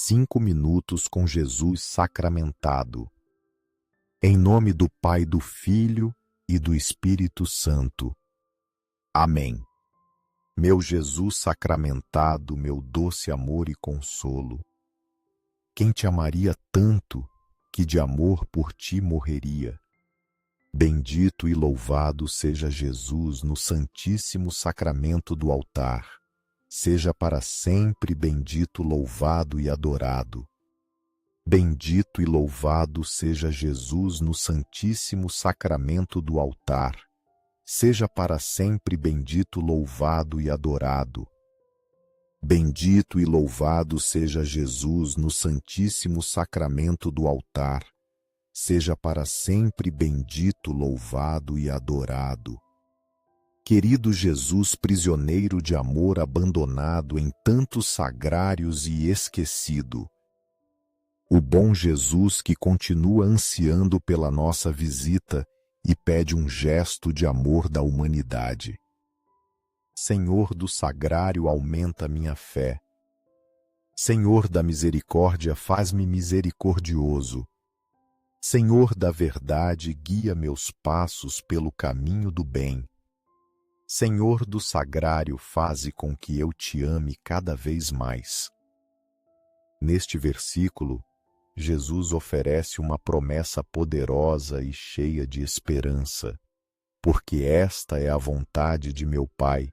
5 minutos com Jesus sacramentado. Em nome do Pai, do Filho e do Espírito Santo. Amém. Meu Jesus sacramentado, meu doce amor e consolo, quem te amaria tanto que de amor por ti morreria? Bendito e louvado seja Jesus no Santíssimo Sacramento do altar. Seja para sempre bendito, louvado e adorado. Bendito e louvado seja Jesus no Santíssimo Sacramento do altar. Seja para sempre bendito, louvado e adorado. Bendito e louvado seja Jesus no Santíssimo Sacramento do altar. Seja para sempre bendito, louvado e adorado. Querido Jesus, prisioneiro de amor, abandonado em tantos sagrários e esquecido. O bom Jesus que continua ansiando pela nossa visita e pede um gesto de amor da humanidade. Senhor do sagrário, aumenta minha fé. Senhor da misericórdia, faz-me misericordioso. Senhor da verdade, guia meus passos pelo caminho do bem. Senhor do sagrário, faze com que eu te ame cada vez mais. Neste versículo, Jesus oferece uma promessa poderosa e cheia de esperança, porque esta é a vontade de meu Pai,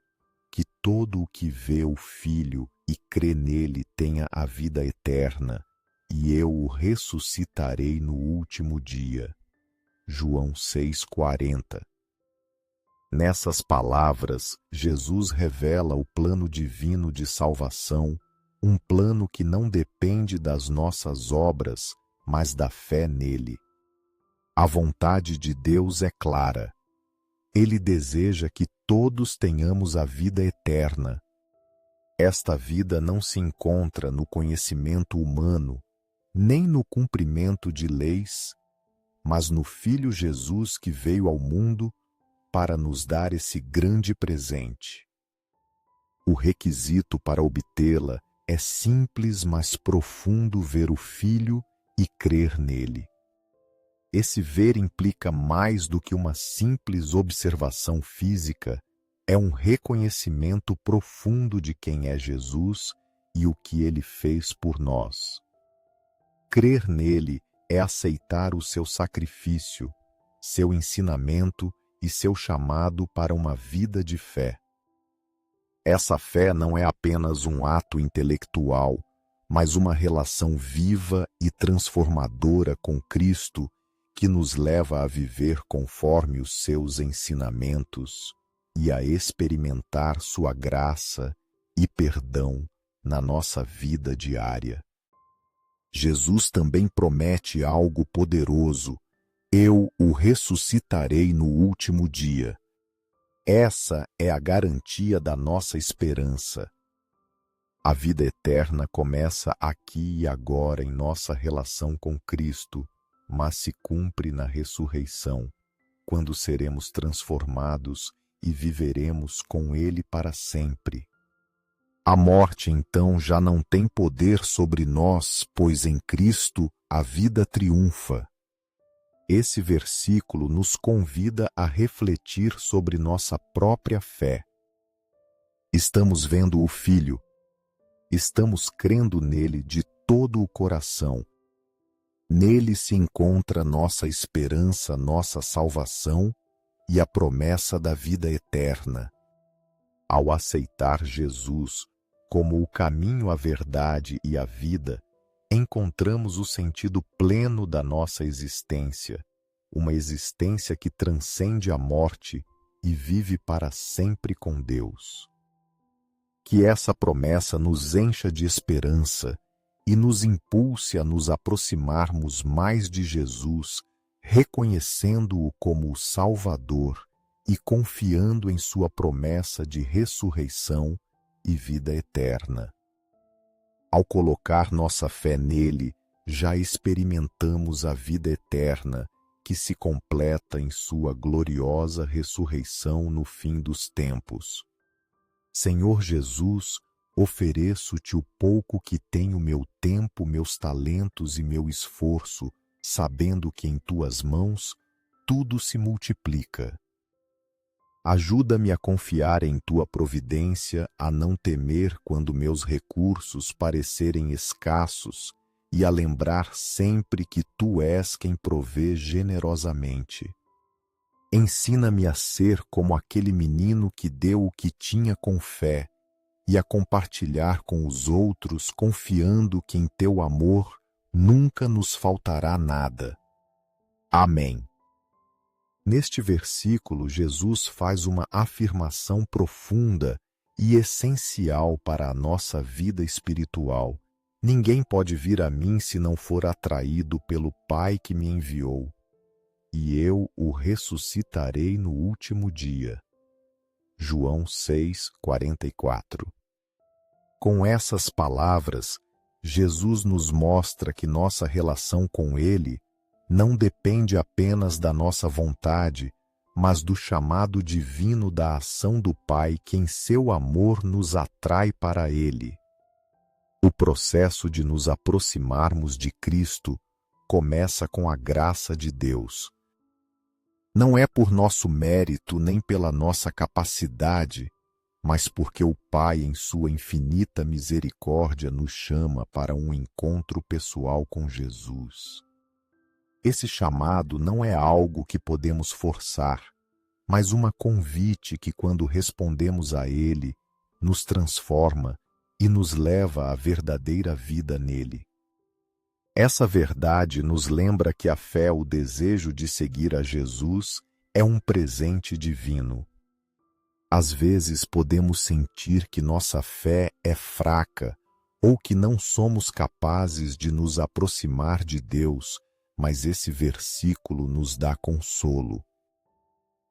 que todo o que vê o Filho e crê nele tenha a vida eterna, e eu o ressuscitarei no último dia. João 6,40. Nessas palavras, Jesus revela o plano divino de salvação, um plano que não depende das nossas obras, mas da fé nele. A vontade de Deus é clara. Ele deseja que todos tenhamos a vida eterna. Esta vida não se encontra no conhecimento humano, nem no cumprimento de leis, mas no Filho Jesus que veio ao mundo para nos dar esse grande presente. O requisito para obtê-la é simples, mas profundo: ver o Filho e crer nele. Esse ver implica mais do que uma simples observação física, é um reconhecimento profundo de quem é Jesus e o que ele fez por nós. Crer nele é aceitar o seu sacrifício, seu ensinamento e seu chamado para uma vida de fé. Essa fé não é apenas um ato intelectual, mas uma relação viva e transformadora com Cristo que nos leva a viver conforme os seus ensinamentos e a experimentar sua graça e perdão na nossa vida diária. Jesus também promete algo poderoso: eu o ressuscitarei no último dia. Essa é a garantia da nossa esperança. A vida eterna começa aqui e agora em nossa relação com Cristo, mas se cumpre na ressurreição, quando seremos transformados e viveremos com Ele para sempre. A morte, então, já não tem poder sobre nós, pois em Cristo a vida triunfa. Esse versículo nos convida a refletir sobre nossa própria fé. Estamos vendo o Filho. Estamos crendo nele de todo o coração. Nele se encontra nossa esperança, nossa salvação e a promessa da vida eterna. Ao aceitar Jesus como o caminho, a verdade e a vida, encontramos o sentido pleno da nossa existência, uma existência que transcende a morte e vive para sempre com Deus. Que essa promessa nos encha de esperança e nos impulse a nos aproximarmos mais de Jesus, reconhecendo-o como o Salvador e confiando em sua promessa de ressurreição e vida eterna. Ao colocar nossa fé nele, já experimentamos a vida eterna, que se completa em sua gloriosa ressurreição no fim dos tempos. Senhor Jesus, ofereço-te o pouco que tenho, meu tempo, meus talentos e meu esforço, sabendo que em tuas mãos tudo se multiplica. Ajuda-me a confiar em tua providência, a não temer quando meus recursos parecerem escassos e a lembrar sempre que tu és quem provê generosamente. Ensina-me a ser como aquele menino que deu o que tinha com fé e a compartilhar com os outros, confiando que em teu amor nunca nos faltará nada. Amém. Neste versículo, Jesus faz uma afirmação profunda e essencial para a nossa vida espiritual. Ninguém pode vir a mim se não for atraído pelo Pai que me enviou, e eu o ressuscitarei no último dia. João 6:44. Com essas palavras, Jesus nos mostra que nossa relação com Ele não depende apenas da nossa vontade, mas do chamado divino da ação do Pai que em seu amor nos atrai para Ele. O processo de nos aproximarmos de Cristo começa com a graça de Deus. Não é por nosso mérito nem pela nossa capacidade, mas porque o Pai, em sua infinita misericórdia, nos chama para um encontro pessoal com Jesus. Esse chamado não é algo que podemos forçar, mas uma convite que, quando respondemos a ele, nos transforma e nos leva à verdadeira vida nele. Essa verdade nos lembra que a fé, o desejo de seguir a Jesus, é um presente divino. Às vezes podemos sentir que nossa fé é fraca ou que não somos capazes de nos aproximar de Deus, mas esse versículo nos dá consolo.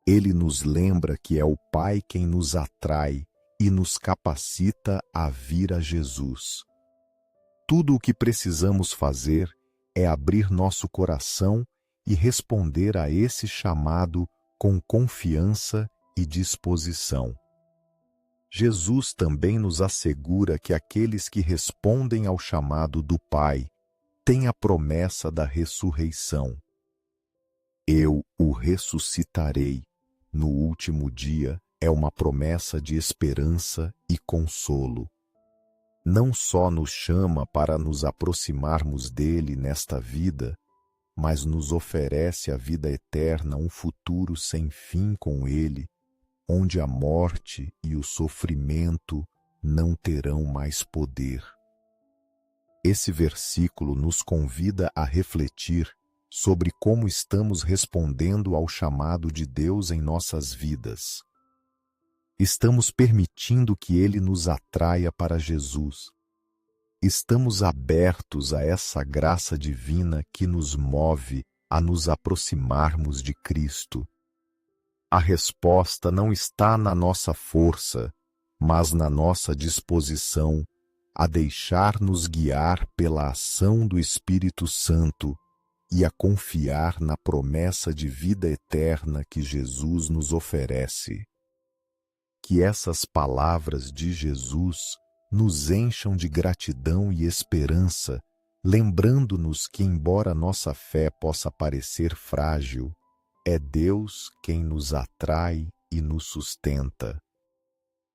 Ele nos lembra que é o Pai quem nos atrai e nos capacita a vir a Jesus. Tudo o que precisamos fazer é abrir nosso coração e responder a esse chamado com confiança e disposição. Jesus também nos assegura que aqueles que respondem ao chamado do Pai têm a promessa da ressurreição. Eu o ressuscitarei no último dia é uma promessa de esperança e consolo. Não só nos chama para nos aproximarmos dele nesta vida, mas nos oferece a vida eterna, um futuro sem fim com ele, onde a morte e o sofrimento não terão mais poder. Esse versículo nos convida a refletir sobre como estamos respondendo ao chamado de Deus em nossas vidas. Estamos permitindo que Ele nos atraia para Jesus. Estamos abertos a essa graça divina que nos move a nos aproximarmos de Cristo. A resposta não está na nossa força, mas na nossa disposição a deixar-nos guiar pela ação do Espírito Santo e a confiar na promessa de vida eterna que Jesus nos oferece. Que essas palavras de Jesus nos encham de gratidão e esperança, lembrando-nos que, embora nossa fé possa parecer frágil, é Deus quem nos atrai e nos sustenta.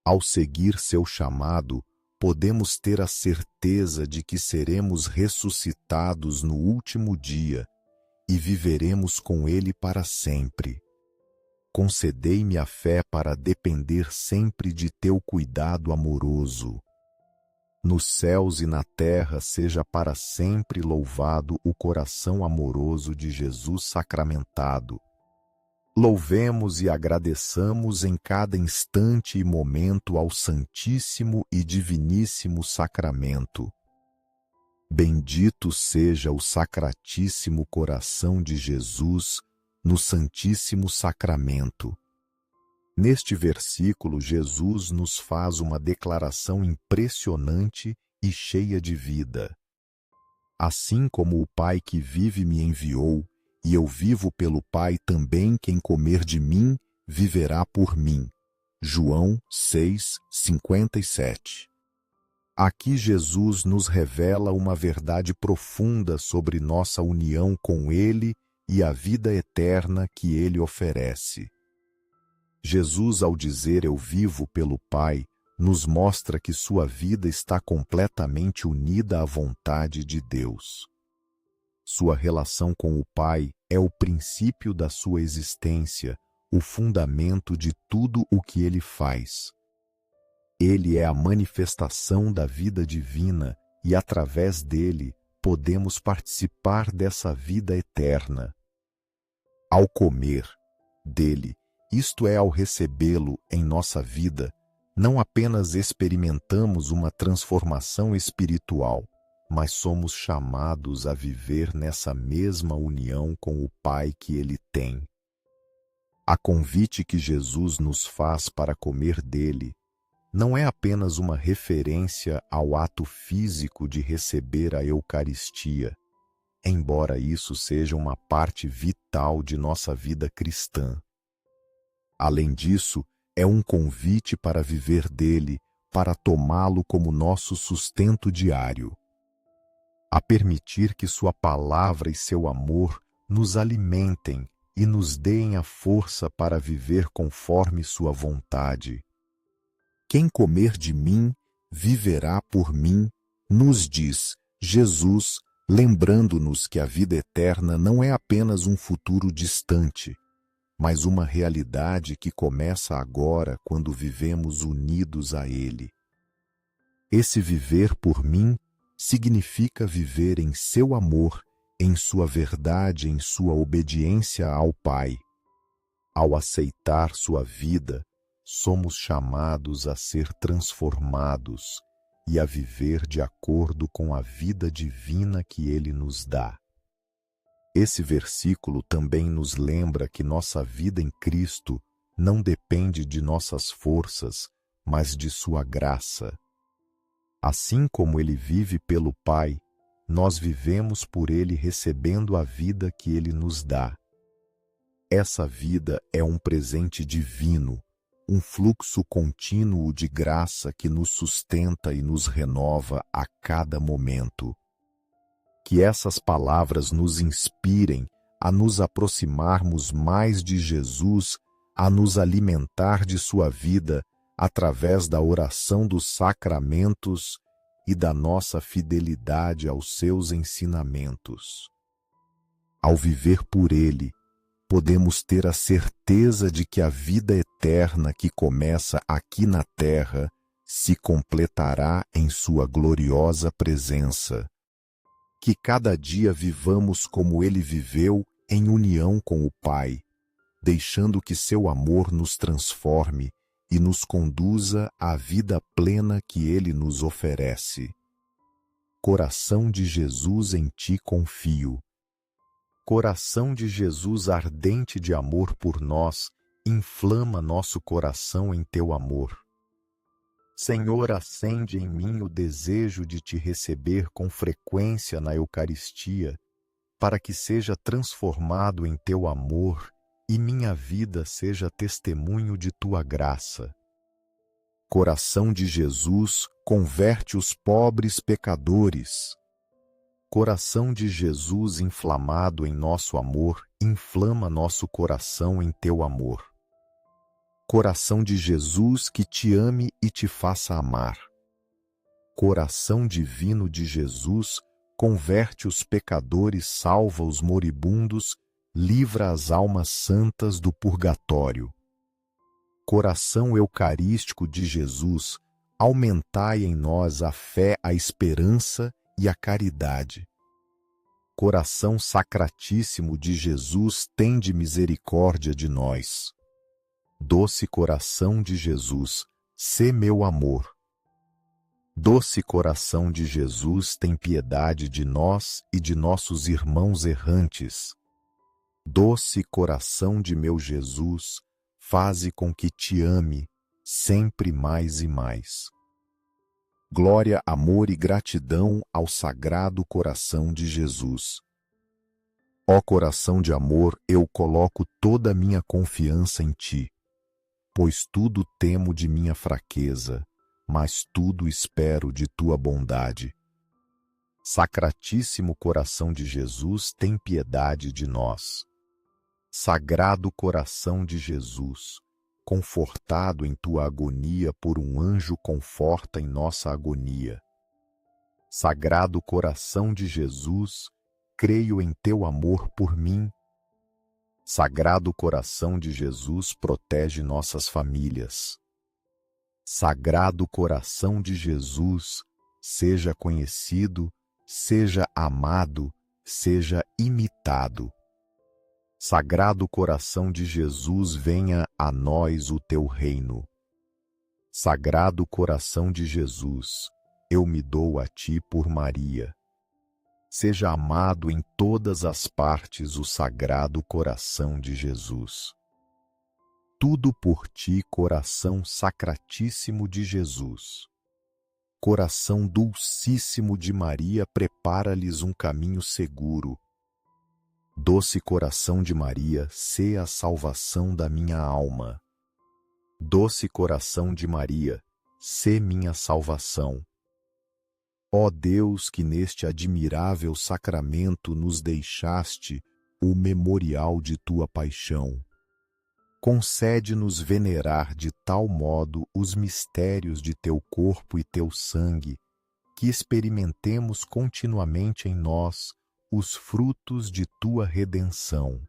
Ao seguir seu chamado, podemos ter a certeza de que seremos ressuscitados no último dia e viveremos com Ele para sempre. Concedei-me a fé para depender sempre de teu cuidado amoroso. Nos céus e na terra seja para sempre louvado o coração amoroso de Jesus sacramentado. Louvemos e agradeçamos em cada instante e momento ao Santíssimo e Diviníssimo Sacramento. Bendito seja o Sacratíssimo Coração de Jesus no Santíssimo Sacramento. Neste versículo, Jesus nos faz uma declaração impressionante e cheia de vida. Assim como o Pai que vive me enviou, e eu vivo pelo Pai também, quem comer de mim, viverá por mim. João 6:57. Aqui Jesus nos revela uma verdade profunda sobre nossa união com Ele e a vida eterna que Ele oferece. Jesus, ao dizer "eu vivo pelo Pai", nos mostra que sua vida está completamente unida à vontade de Deus. Sua relação com o Pai é o princípio da sua existência, o fundamento de tudo o que Ele faz. Ele é a manifestação da vida divina e, através dele, podemos participar dessa vida eterna. Ao comer dele, isto é, ao recebê-lo em nossa vida, não apenas experimentamos uma transformação espiritual, mas somos chamados a viver nessa mesma união com o Pai que Ele tem. A convite que Jesus nos faz para comer dele não é apenas uma referência ao ato físico de receber a Eucaristia, embora isso seja uma parte vital de nossa vida cristã. Além disso, é um convite para viver dele, para tomá-lo como nosso sustento diário, a permitir que sua palavra e seu amor nos alimentem e nos deem a força para viver conforme sua vontade. Quem comer de mim, viverá por mim, nos diz Jesus, lembrando-nos que a vida eterna não é apenas um futuro distante, mas uma realidade que começa agora quando vivemos unidos a Ele. Esse viver por mim significa viver em seu amor, em sua verdade, em sua obediência ao Pai. Ao aceitar sua vida, somos chamados a ser transformados e a viver de acordo com a vida divina que Ele nos dá. Esse versículo também nos lembra que nossa vida em Cristo não depende de nossas forças, mas de sua graça. Assim como Ele vive pelo Pai, nós vivemos por Ele recebendo a vida que Ele nos dá. Essa vida é um presente divino, um fluxo contínuo de graça que nos sustenta e nos renova a cada momento. Que essas palavras nos inspirem a nos aproximarmos mais de Jesus, a nos alimentar de sua vida através da oração dos sacramentos e da nossa fidelidade aos seus ensinamentos. Ao viver por Ele, podemos ter a certeza de que a vida eterna que começa aqui na terra se completará em sua gloriosa presença. Que cada dia vivamos como Ele viveu em união com o Pai, deixando que seu amor nos transforme e nos conduza à vida plena que Ele nos oferece. Coração de Jesus, em ti confio. Coração de Jesus ardente de amor por nós, inflama nosso coração em teu amor. Senhor, acende em mim o desejo de te receber com frequência na Eucaristia, para que seja transformado em teu amor e minha vida seja testemunho de tua graça. Coração de Jesus, converte os pobres pecadores. Coração de Jesus inflamado em nosso amor, inflama nosso coração em teu amor. Coração de Jesus que te ame e te faça amar. Coração divino de Jesus, converte os pecadores, salva os moribundos, livra as almas santas do purgatório. Coração eucarístico de Jesus, aumentai em nós a fé, a esperança e a caridade. Coração sacratíssimo de Jesus, tende misericórdia de nós. Doce coração de Jesus, sê meu amor. Doce coração de Jesus, tem piedade de nós e de nossos irmãos errantes. Doce coração de meu Jesus, faze com que te ame, sempre mais e mais. Glória, amor e gratidão ao Sagrado Coração de Jesus. Ó coração de amor, eu coloco toda a minha confiança em ti, pois tudo temo de minha fraqueza, mas tudo espero de tua bondade. Sacratíssimo coração de Jesus, tem piedade de nós. Sagrado coração de Jesus, confortado em tua agonia por um anjo, conforta em nossa agonia. Sagrado coração de Jesus, creio em teu amor por mim. Sagrado coração de Jesus, protege nossas famílias. Sagrado coração de Jesus, seja conhecido, seja amado, seja imitado. Sagrado coração de Jesus, venha a nós o teu reino. Sagrado coração de Jesus, eu me dou a ti por Maria. Seja amado em todas as partes o Sagrado coração de Jesus. Tudo por ti, coração sacratíssimo de Jesus. Coração dulcíssimo de Maria, prepara-lhes um caminho seguro. Doce coração de Maria, sê a salvação da minha alma. Doce coração de Maria, sê minha salvação. Ó Deus, que neste admirável sacramento nos deixaste o memorial de tua paixão, concede-nos venerar de tal modo os mistérios de teu corpo e teu sangue, que experimentemos continuamente em nós os frutos de tua redenção.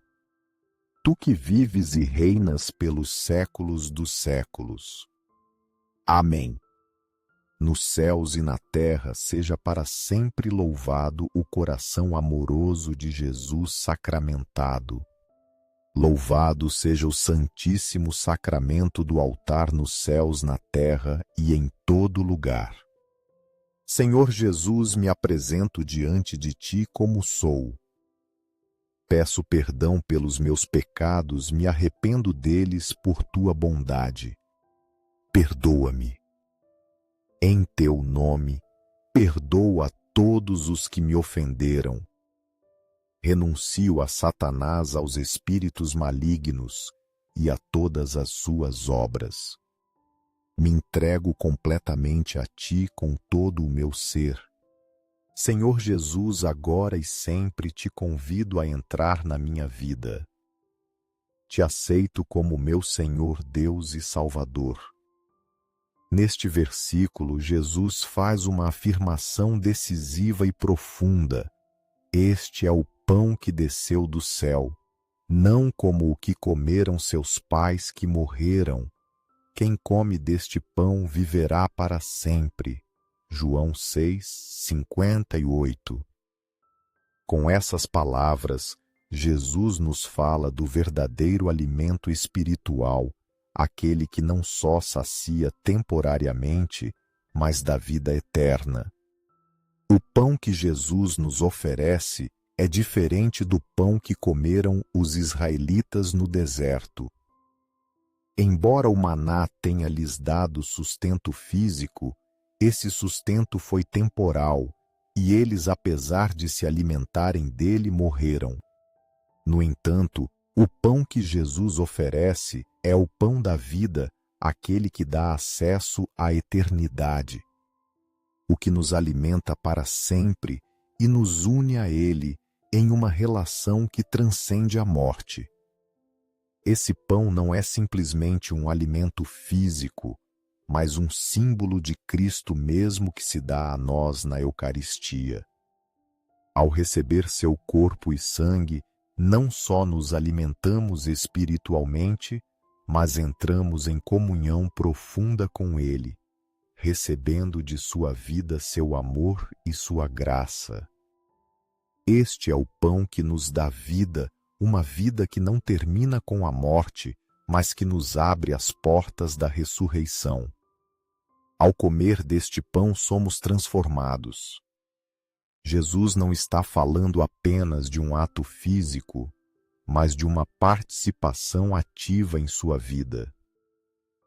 Tu que vives e reinas pelos séculos dos séculos. Amém. Nos céus e na terra seja para sempre louvado o coração amoroso de Jesus sacramentado. Louvado seja o Santíssimo Sacramento do altar nos céus, na terra e em todo lugar. Senhor Jesus, me apresento diante de ti como sou. Peço perdão pelos meus pecados, me arrependo deles por tua bondade. Perdoa-me. Em teu nome, perdoa a todos os que me ofenderam. Renuncio a Satanás, aos espíritos malignos e a todas as suas obras. Me entrego completamente a ti com todo o meu ser. Senhor Jesus, agora e sempre te convido a entrar na minha vida. Te aceito como meu Senhor, Deus e Salvador. Neste versículo, Jesus faz uma afirmação decisiva e profunda. Este é o pão que desceu do céu, não como o que comeram seus pais que morreram. Quem come deste pão viverá para sempre. João 6:58. Com essas palavras, Jesus nos fala do verdadeiro alimento espiritual, aquele que não só sacia temporariamente, mas dá vida eterna. O pão que Jesus nos oferece é diferente do pão que comeram os israelitas no deserto. Embora o maná tenha lhes dado sustento físico, esse sustento foi temporal, e eles, apesar de se alimentarem dele, morreram. No entanto, o pão que Jesus oferece é o pão da vida, aquele que dá acesso à eternidade, o que nos alimenta para sempre e nos une a Ele em uma relação que transcende a morte. Esse pão não é simplesmente um alimento físico, mas um símbolo de Cristo mesmo que se dá a nós na Eucaristia. Ao receber seu corpo e sangue, não só nos alimentamos espiritualmente, mas entramos em comunhão profunda com Ele, recebendo de sua vida seu amor e sua graça. Este é o pão que nos dá vida, uma vida que não termina com a morte, mas que nos abre as portas da ressurreição. Ao comer deste pão somos transformados. Jesus não está falando apenas de um ato físico, mas de uma participação ativa em sua vida.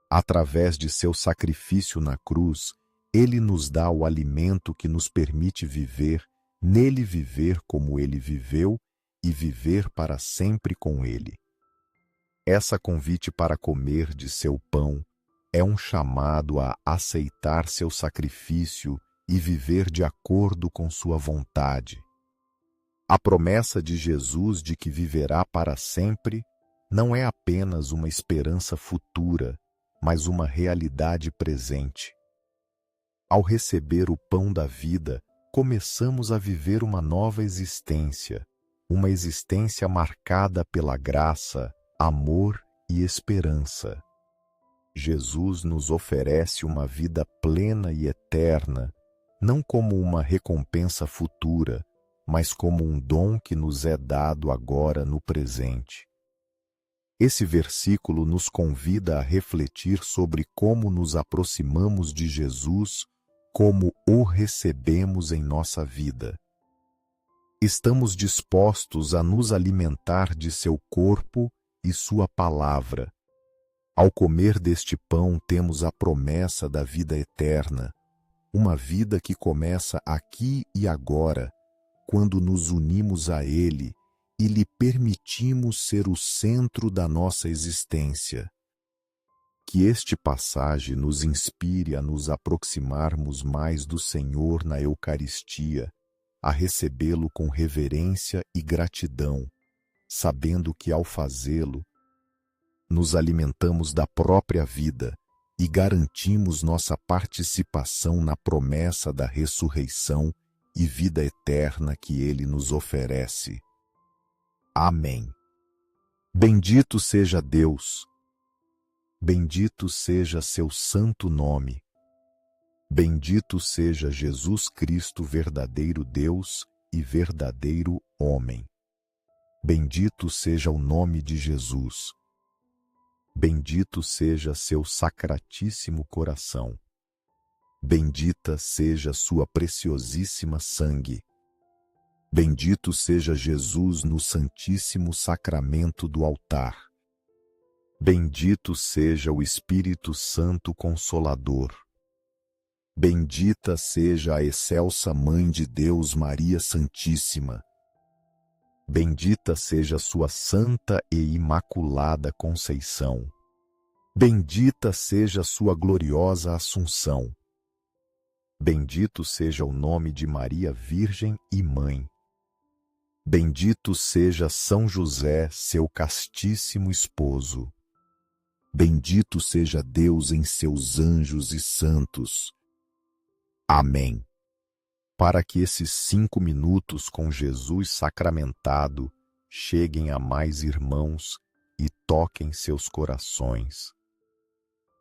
Através de seu sacrifício na cruz, Ele nos dá o alimento que nos permite viver, nele viver como Ele viveu e viver para sempre com Ele. Essa convite para comer de seu pão é um chamado a aceitar seu sacrifício e viver de acordo com sua vontade. A promessa de Jesus de que viverá para sempre não é apenas uma esperança futura, mas uma realidade presente. Ao receber o pão da vida, começamos a viver uma nova existência, uma existência marcada pela graça, amor e esperança. Jesus nos oferece uma vida plena e eterna, não como uma recompensa futura, mas como um dom que nos é dado agora no presente. Esse versículo nos convida a refletir sobre como nos aproximamos de Jesus, como o recebemos em nossa vida. Estamos dispostos a nos alimentar de seu corpo e sua palavra. Ao comer deste pão, temos a promessa da vida eterna, uma vida que começa aqui e agora, quando nos unimos a Ele e lhe permitimos ser o centro da nossa existência. Que este passagem nos inspire a nos aproximarmos mais do Senhor na Eucaristia, a recebê-lo com reverência e gratidão, sabendo que ao fazê-lo, nos alimentamos da própria vida e garantimos nossa participação na promessa da ressurreição e vida eterna que Ele nos oferece. Amém. Bendito seja Deus. Bendito seja seu santo nome. Bendito seja Jesus Cristo, verdadeiro Deus e verdadeiro homem. Bendito seja o nome de Jesus. Bendito seja seu sacratíssimo coração. Bendita seja sua preciosíssima sangue. Bendito seja Jesus no santíssimo sacramento do altar. Bendito seja o Espírito Santo Consolador. Bendita seja a excelsa Mãe de Deus, Maria Santíssima. Bendita seja sua santa e imaculada Conceição. Bendita seja sua gloriosa Assunção. Bendito seja o nome de Maria Virgem e Mãe. Bendito seja São José, seu castíssimo esposo. Bendito seja Deus em seus anjos e santos. Amém. Para que esses 5 minutos com Jesus sacramentado cheguem a mais irmãos e toquem seus corações.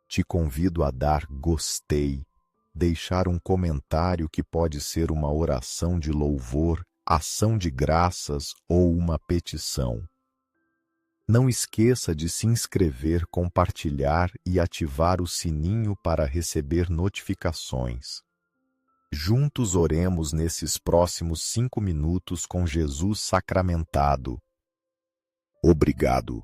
Te convido a dar gostei, deixar um comentário que pode ser uma oração de louvor, ação de graças ou uma petição. Não esqueça de se inscrever, compartilhar e ativar o sininho para receber notificações. Juntos oremos nesses próximos 5 minutos com Jesus sacramentado. Obrigado.